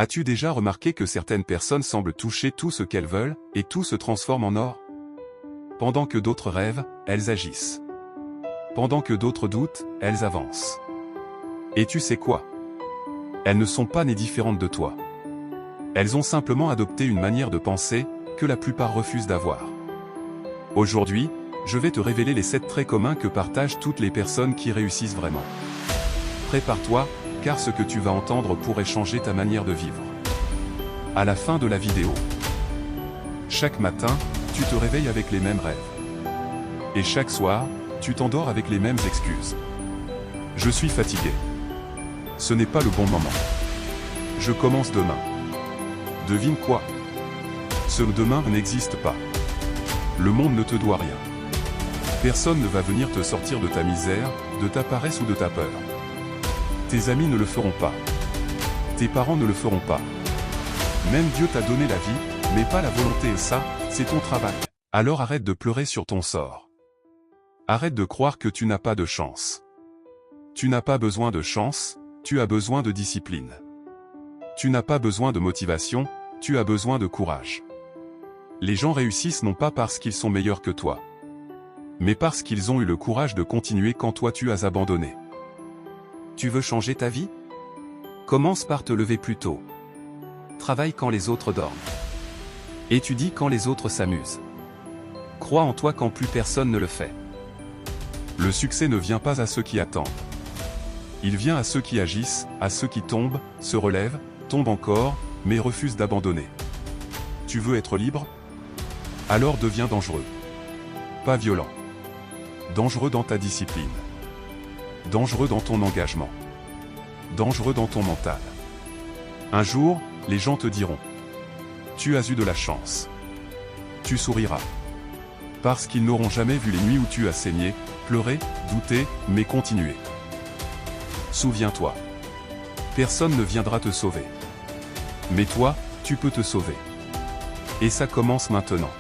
As-tu déjà remarqué que certaines personnes semblent toucher tout ce qu'elles veulent, et tout se transforme en or? Pendant que d'autres rêvent, elles agissent. Pendant que d'autres doutent, elles avancent. Et tu sais quoi? Elles ne sont pas nées différentes de toi. Elles ont simplement adopté une manière de penser, que la plupart refusent d'avoir. Aujourd'hui, je vais te révéler les 7 traits communs que partagent toutes les personnes qui réussissent vraiment. Prépare-toi, car ce que tu vas entendre pourrait changer ta manière de vivre. À la fin de la vidéo. Chaque matin, tu te réveilles avec les mêmes rêves. Et chaque soir, tu t'endors avec les mêmes excuses. Je suis fatigué. Ce n'est pas le bon moment. Je commence demain. Devine quoi? Ce demain n'existe pas. Le monde ne te doit rien. Personne ne va venir te sortir de ta misère, de ta paresse ou de ta peur. Tes amis ne le feront pas. Tes parents ne le feront pas. Même Dieu t'a donné la vie, mais pas la volonté, et ça, c'est ton travail. Alors arrête de pleurer sur ton sort. Arrête de croire que tu n'as pas de chance. Tu n'as pas besoin de chance, tu as besoin de discipline. Tu n'as pas besoin de motivation, tu as besoin de courage. Les gens réussissent non pas parce qu'ils sont meilleurs que toi, mais parce qu'ils ont eu le courage de continuer quand toi tu as abandonné. Tu veux changer ta vie? Commence par te lever plus tôt. Travaille quand les autres dorment. Étudie quand les autres s'amusent. Crois en toi quand plus personne ne le fait. Le succès ne vient pas à ceux qui attendent. Il vient à ceux qui agissent, à ceux qui tombent, se relèvent, tombent encore, mais refusent d'abandonner. Tu veux être libre? Alors deviens dangereux. Pas violent. Dangereux dans ta discipline. Dangereux dans ton engagement. Dangereux dans ton mental. Un jour, les gens te diront: tu as eu de la chance. Tu souriras. Parce qu'ils n'auront jamais vu les nuits où tu as saigné, pleuré, douté, mais continué. Souviens-toi. Personne ne viendra te sauver. Mais toi, tu peux te sauver. Et ça commence maintenant.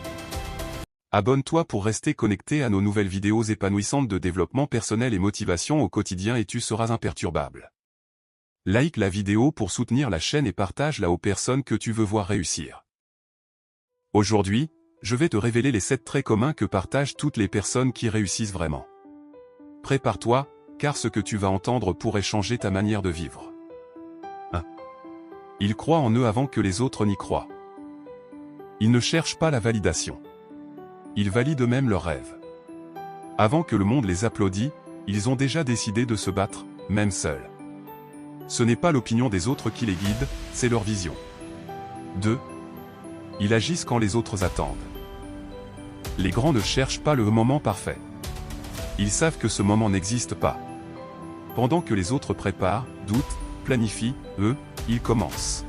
Abonne-toi pour rester connecté à nos nouvelles vidéos épanouissantes de développement personnel et motivation au quotidien et tu seras imperturbable. Like la vidéo pour soutenir la chaîne et partage-la aux personnes que tu veux voir réussir. Aujourd'hui, je vais te révéler les 7 traits communs que partagent toutes les personnes qui réussissent vraiment. Prépare-toi, car ce que tu vas entendre pourrait changer ta manière de vivre. 1. Ils croient en eux avant que les autres n'y croient. Ils ne cherchent pas la validation. Ils valident eux-mêmes leurs rêves. Avant que le monde les applaudisse, ils ont déjà décidé de se battre, même seuls. Ce n'est pas l'opinion des autres qui les guide, c'est leur vision. 2. Ils agissent quand les autres attendent. Les grands ne cherchent pas le moment parfait. Ils savent que ce moment n'existe pas. Pendant que les autres préparent, doutent, planifient, eux, ils commencent.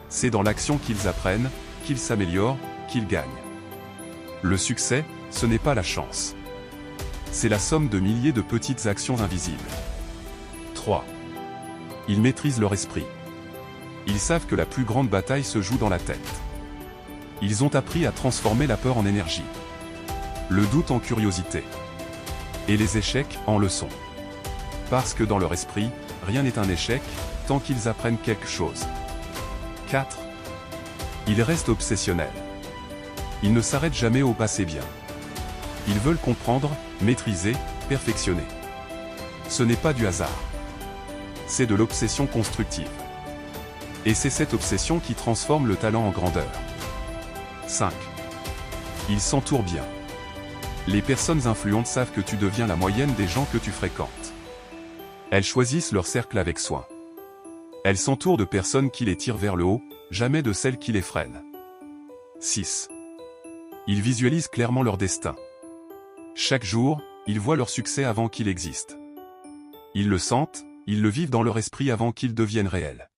C'est dans l'action qu'ils apprennent, qu'ils s'améliorent, qu'ils gagnent. Le succès, ce n'est pas la chance. C'est la somme de milliers de petites actions invisibles. 3. Ils maîtrisent leur esprit. Ils savent que la plus grande bataille se joue dans la tête. Ils ont appris à transformer la peur en énergie, le doute en curiosité, et les échecs en leçons. Parce que dans leur esprit, rien n'est un échec, tant qu'ils apprennent quelque chose. 4. Ils restent obsessionnels. Ils ne s'arrêtent jamais au passé bien. Ils veulent comprendre, maîtriser, perfectionner. Ce n'est pas du hasard. C'est de l'obsession constructive. Et c'est cette obsession qui transforme le talent en grandeur. 5. Ils s'entourent bien. Les personnes influentes savent que tu deviens la moyenne des gens que tu fréquentes. Elles choisissent leur cercle avec soin. Elles s'entourent de personnes qui les tirent vers le haut, jamais de celles qui les freinent. 6. Ils visualisent clairement leur destin. Chaque jour, ils voient leur succès avant qu'il existe. Ils le sentent, ils le vivent dans leur esprit avant qu'il devienne réel.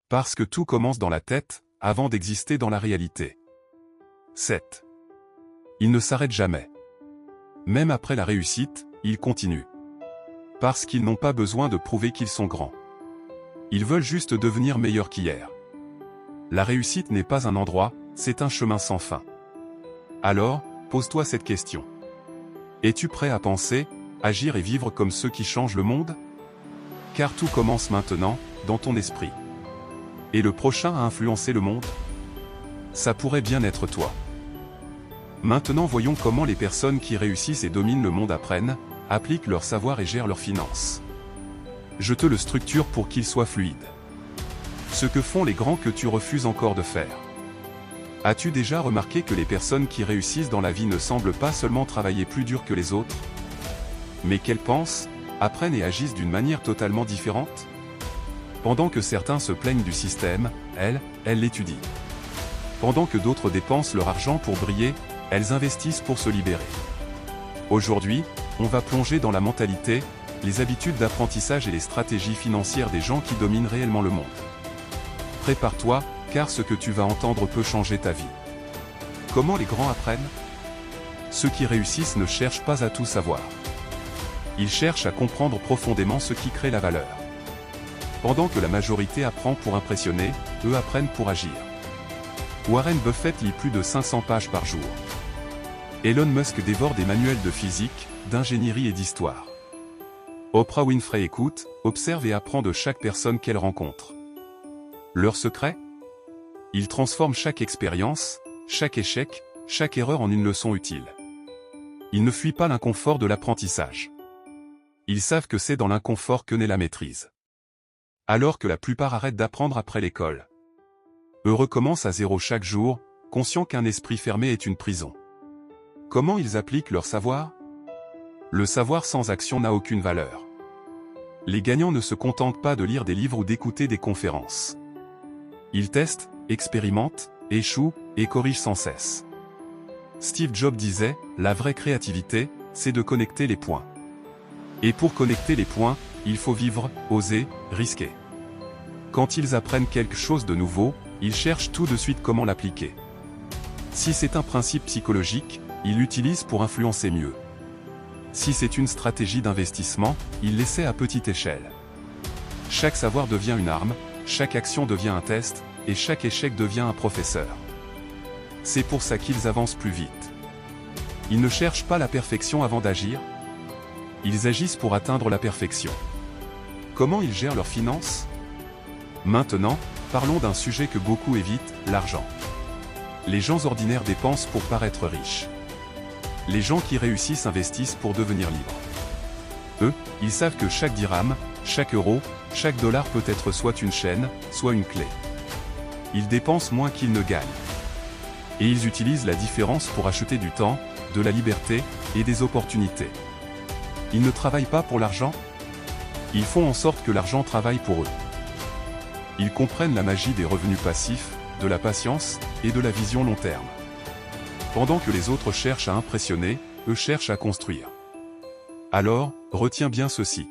Parce que tout commence dans la tête, avant d'exister dans la réalité. 7. Ils ne s'arrêtent jamais. Même après la réussite, ils continuent. Parce qu'ils n'ont pas besoin de prouver qu'ils sont grands. Ils veulent juste devenir meilleurs qu'hier. La réussite n'est pas un endroit, c'est un chemin sans fin. Alors, pose-toi cette question. Es-tu prêt à penser, agir et vivre comme ceux qui changent le monde? Car tout commence maintenant, dans ton esprit. Et le prochain à influencer le monde? Ça pourrait bien être toi. Maintenant voyons comment les personnes qui réussissent et dominent le monde apprennent, appliquent leur savoir et gèrent leurs finances. Je te le structure pour qu'il soit fluide. Ce que font les grands que tu refuses encore de faire. As-tu déjà remarqué que les personnes qui réussissent dans la vie ne semblent pas seulement travailler plus dur que les autres, mais qu'elles pensent, apprennent et agissent d'une manière totalement différente? Pendant que certains se plaignent du système, elles l'étudient. Pendant que d'autres dépensent leur argent pour briller, elles investissent pour se libérer. Aujourd'hui, on va plonger dans la mentalité, les habitudes d'apprentissage et les stratégies financières des gens qui dominent réellement le monde. Prépare-toi, car ce que tu vas entendre peut changer ta vie. Comment les grands apprennent? Ceux qui réussissent ne cherchent pas à tout savoir. Ils cherchent à comprendre profondément ce qui crée la valeur. Pendant que la majorité apprend pour impressionner, eux apprennent pour agir. Warren Buffett lit plus de 500 pages par jour. Elon Musk dévore des manuels de physique, d'ingénierie et d'histoire. Oprah Winfrey écoute, observe et apprend de chaque personne qu'elle rencontre. Leur secret? Ils transforment chaque expérience, chaque échec, chaque erreur en une leçon utile. Ils ne fuient pas l'inconfort de l'apprentissage. Ils savent que c'est dans l'inconfort que naît la maîtrise. Alors que la plupart arrêtent d'apprendre après l'école. Eux recommencent à zéro chaque jour, conscients qu'un esprit fermé est une prison. Comment ils appliquent leur savoir? Le savoir sans action n'a aucune valeur. Les gagnants ne se contentent pas de lire des livres ou d'écouter des conférences. Ils testent, expérimentent, échouent, et corrigent sans cesse. Steve Jobs disait, la vraie créativité, c'est de connecter les points. Et pour connecter les points, il faut vivre, oser, risquer. Quand ils apprennent quelque chose de nouveau, ils cherchent tout de suite comment l'appliquer. Si c'est un principe psychologique, ils l'utilisent pour influencer mieux. Si c'est une stratégie d'investissement, ils l'essaient à petite échelle. Chaque savoir devient une arme, chaque action devient un test, et chaque échec devient un professeur. C'est pour ça qu'ils avancent plus vite. Ils ne cherchent pas la perfection avant d'agir. Ils agissent pour atteindre la perfection. Comment ils gèrent leurs finances? Maintenant, parlons d'un sujet que beaucoup évitent, l'argent. Les gens ordinaires dépensent pour paraître riches. Les gens qui réussissent investissent pour devenir libres. Eux, ils savent que chaque dirham, chaque euro, chaque dollar peut être soit une chaîne, soit une clé. Ils dépensent moins qu'ils ne gagnent. Et ils utilisent la différence pour acheter du temps, de la liberté, et des opportunités. Ils ne travaillent pas pour l'argent. Ils font en sorte que l'argent travaille pour eux. Ils comprennent la magie des revenus passifs, de la patience, et de la vision long terme. Pendant que les autres cherchent à impressionner, eux cherchent à construire. Alors, retiens bien ceci.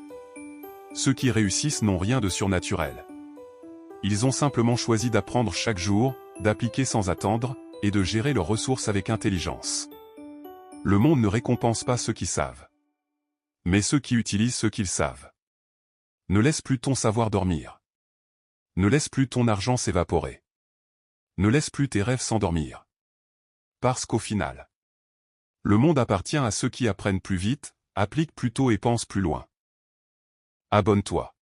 Ceux qui réussissent n'ont rien de surnaturel. Ils ont simplement choisi d'apprendre chaque jour, d'appliquer sans attendre, et de gérer leurs ressources avec intelligence. Le monde ne récompense pas ceux qui savent, mais ceux qui utilisent ce qu'ils savent. Ne laisse plus ton savoir dormir. Ne laisse plus ton argent s'évaporer. Ne laisse plus tes rêves s'endormir. Parce qu'au final, le monde appartient à ceux qui apprennent plus vite, appliquent plus tôt et pensent plus loin. Abonne-toi.